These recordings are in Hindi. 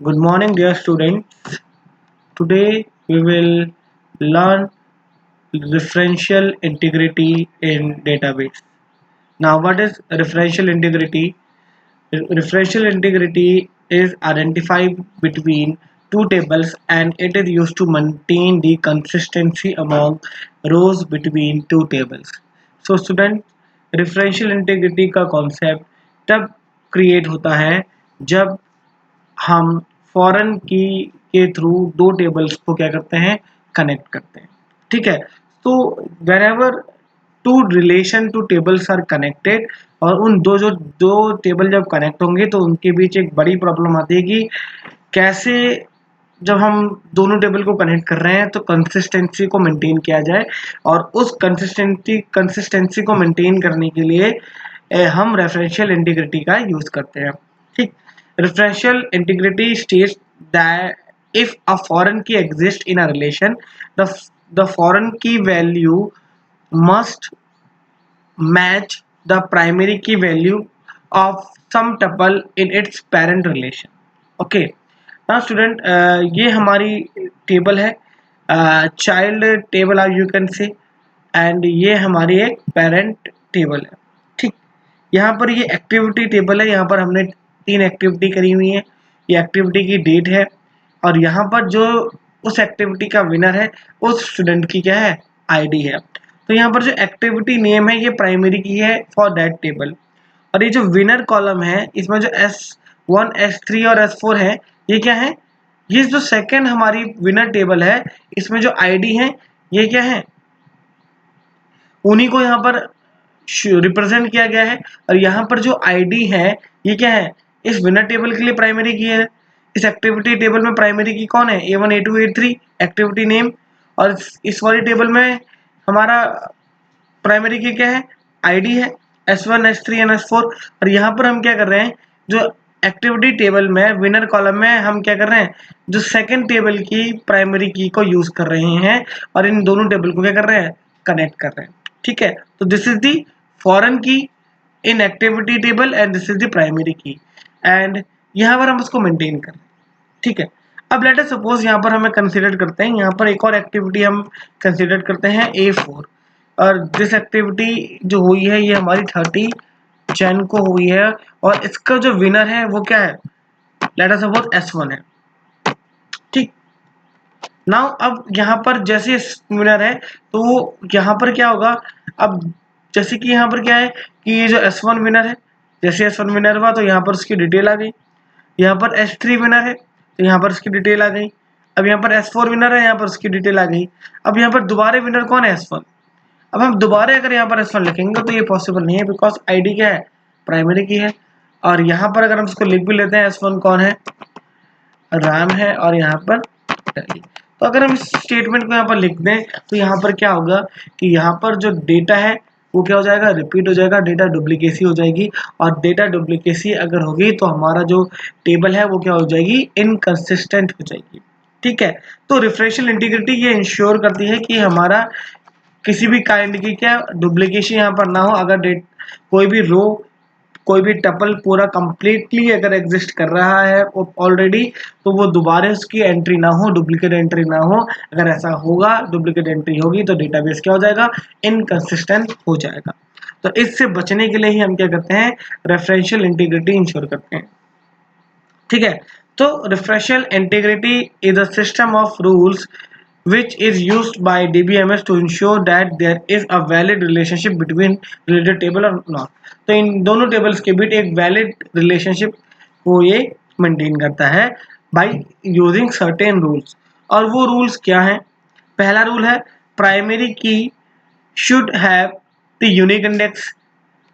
Good morning, dear students. Today we will learn referential integrity in database. Now, what is referential integrity? Referential integrity is identified between two tables and it is used to maintain the consistency among rows between two tables. So, student, referential integrity का concept तब create होता है जब हम फॉरेन की के थ्रू दो टेबल्स को क्या करते हैं, कनेक्ट करते हैं। ठीक है, तो wherever two relation two tables are connected, और उन दो टेबल जब कनेक्ट होंगे तो उनके बीच एक बड़ी प्रॉब्लम आती है कि कैसे जब हम दोनों टेबल को कनेक्ट कर रहे हैं तो कंसिस्टेंसी को मेंटेन किया जाए, और उस कंसिस्टेंसी को मेंटेन करने के लिए हम रेफरेंशियल इंटीग्रिटी का यूज करते हैं। ठीक, referential integrity states that if a foreign key exists in a relation, the foreign key value must match the primary key value of some tuple in its parent relation. Okay, now student, ये हमारी टेबल है, चाइल्ड टेबल आप यू कैन से, एंड ये हमारी एक पेरेंट टेबल है। ठीक, यहाँ पर ये एक्टिविटी टेबल है, यहाँ पर हमने 3 एक्टिविटी करी हुई है, ये एक्टिविटी की डेट है, और यहाँ पर जो उस एक्टिविटी का विनर है उस स्टूडेंट की क्या है, आईडी है। तो यहाँ पर जो एक्टिविटी नेम है ये प्राइमरी की है फॉर दैट टेबल, और ये जो विनर कॉलम है इसमें जो S1 S3 और S4 है ये क्या है, ये जो सेकंड हमारी विनर टेबल है इसमें जो आईडी है ये क्या है, उन्हीं को यहाँ पर रिप्रेजेंट किया गया है। और यहाँ पर जो आईडी है ये क्या है, इस विनर टेबल के लिए प्राइमरी की है। इस एक्टिविटी टेबल में प्राइमरी की कौन है, A1 A2 A3 activity name, और इस वाली टेबल में हमारा प्राइमरी की क्या है, आईडी है S1 S3 एंड S4। और यहाँ पर हम क्या कर रहे हैं, जो एक्टिविटी टेबल में विनर कॉलम में हम क्या कर रहे हैं, जो सेकंड टेबल की प्राइमरी की को यूज कर रहे हैं और इन दोनों टेबल को क्या कर रहे हैं, कनेक्ट कर रहे हैं। ठीक है, तो दिस इज दी फॉरेन की in activity table and this is the primary की, एंड यहाँ पर हम उसको मेंटेन कर रहे हैं। ठीक है, अब लेट अस सपोज यहाँ पर हमें कंसीडर करते हैं, यहाँ पर एक और एक्टिविटी हम कंसीडर करते हैं A4, और दिस एक्टिविटी जो हुई है ये हमारी 30 जैन को हुई है, और इसका जो विनर है वो क्या है, लेट अस सपोज S1 है। ठीक, नाउ अब यहाँ पर जैसे विनर है तो यहाँ पर क्या होगा, अब जैसे कि यहाँ पर क्या है कि ये जो S1 विनर है, जैसे S1 विनर हुआ तो यहाँ पर उसकी डिटेल आ गई, यहाँ पर S3 विनर है तो यहाँ पर उसकी डिटेल आ गई, अब यहाँ पर S4 विनर है, यहाँ पर उसकी डिटेल आ गई। अब यहाँ पर दोबारा विनर कौन है, S1। अब हम दोबारा अगर यहाँ पर S1 लिखेंगे तो ये पॉसिबल नहीं है, बिकॉज आईडी क्या है, प्राइमरी की है। और यहाँ पर अगर हम इसको लिख भी लेते हैं, S1 कौन है, राम है, और यहाँ पर तो अगर हम इस स्टेटमेंट को यहाँ पर लिख दें तो यहाँ पर क्या होगा कि यहाँ पर जो डेटा है वो क्या हो जाएगा, रिपीट हो जाएगा, डेटा डुप्लीकेसी हो जाएगी, और डेटा डुप्लीकेसी अगर होगी तो हमारा जो टेबल है वो क्या हो जाएगी, इनकंसिस्टेंट हो जाएगी। ठीक है, तो रिफ्रेशियल इंटीग्रिटी ये इंश्योर करती है कि हमारा किसी भी काइंड की क्या डुप्लीकेशन यहाँ पर ना हो। अगर कोई भी रो, कोई भी टपल पूरा कंप्लीटली अगर एग्जिस्ट कर रहा है ऑलरेडी, तो वो दोबारा उसकी एंट्री ना हो, डुप्लीकेट एंट्री ना हो। अगर ऐसा होगा, डुप्लीकेट एंट्री होगी तो डेटाबेस क्या हो जाएगा, इनकंसिस्टेंट हो जाएगा। तो इससे बचने के लिए ही हम क्या करते हैं, रेफरेंशियल इंटीग्रिटी इंश्योर करते हैं। ठीक है, तो referential integrity is a system of rules which is used by DBMS to ensure that there is a valid relationship between related table or not। तो इन दोनों टेबल्स के बीच एक वैलिड रिलेशनशिप को ये मेंटेन करता है by using certain rules। और वो रूल्स क्या हैं, पहला रूल है प्राइमरी की should have the unique index।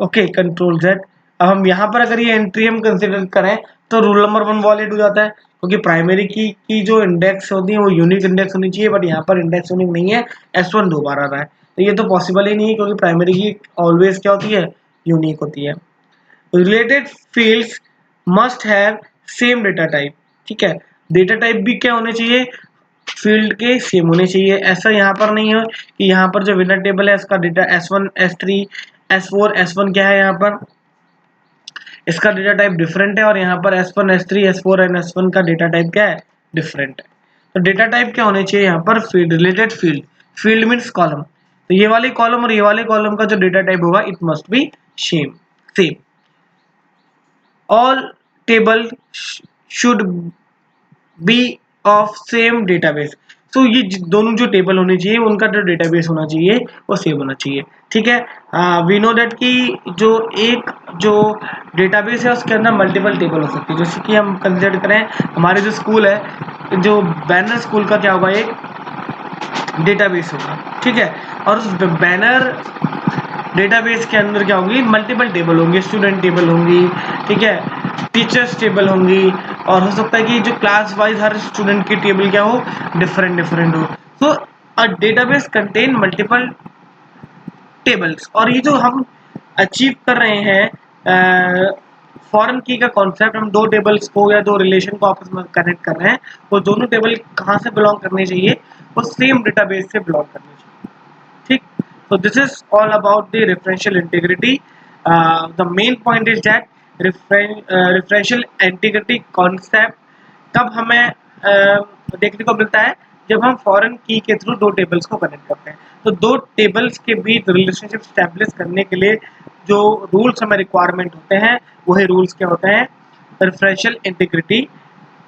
Okay, control Z. अब हम यहाँ पर अगर ये एंट्री हम कंसिडर करें तो रूल नंबर 1 वॉलिड हो जाता है, क्योंकि प्राइमरी की जो इंडेक्स होती है वो यूनिक इंडेक्स होनी चाहिए, बट यहाँ पर इंडेक्स यूनिक नहीं है, S1 दोबारा आ रहा है, तो ये तो पॉसिबल ही नहीं है, क्योंकि प्राइमरी की ऑलवेज क्या होती है, यूनिक होती है। Related fields must have same data type. ठीक है, डेटा टाइप भी क्या होने चाहिए, फील्ड के सेम होने चाहिए। ऐसा यहाँ पर नहीं है कि यहाँ पर जो विनर टेबल है इसका data S1 S3 S4 S1 क्या है, यहाँ पर इसका डेटा टाइप डिफरेंट है और यहाँ पर S1 S3 S4 and S1 का डेटा टाइप क्या है, डिफरेंट है। तो डेटा टाइप क्या होने चाहिए यहाँ पर, field, related field, field means column, तो ये वाले कॉलम और ये वाले कॉलम का जो डेटा टाइप होगा it must be same. All table should be of same database. तो ये दोनों जो टेबल होने चाहिए उनका जो डेटाबेस होना चाहिए वो सेम होना चाहिए, ठीक है। वी नो दैट कि जो एक जो डेटाबेस है उसके अंदर मल्टीपल टेबल हो सकती है। जैसे कि हम कंसिडर करें हमारे जो स्कूल है, जो बैनर स्कूल का क्या होगा, एक डेटाबेस होगा, ठीक है। और उस बैनर डेटाबेस के अंदर क्या होंगी, मल्टीपल टेबल होंगे, स्टूडेंट टेबल होंगी, ठीक है, टीचर्स टेबल होंगी, और हो सकता है कि जो क्लास वाइज हर स्टूडेंट की टेबल क्या हो, डिफरेंट हो। So a database contain multiple tables. और ये जो हम अचीव कर रहे हैं फॉरेन की का कॉन्सेप्ट, हम दो टेबल्स को या दो रिलेशन को आपस में कनेक्ट कर रहे हैं, वो दोनों टेबल कहाँ से बिलोंग करने चाहिए, वो सेम डेटाबेस से बिलोंग करने चाहिए, ठीक। So this is all about the referential integrity. The main point is that referential integrity concept कब हमें देखने को मिलता है, जब हम फॉरेन की के थ्रू दो टेबल्स को कनेक्ट करते हैं। तो दो टेबल्स के बीच रिलेशनशिप स्टैब्लिश करने के लिए जो रूल्स हमें रिक्वायरमेंट होते हैं, वही रूल्स क्या होते हैं, रेफरेंशियल इंटीग्रिटी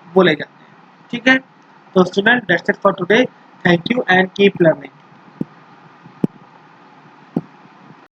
बोले जाते हैं, ठीक है। तो student, that's it for today. Thank you and keep learning.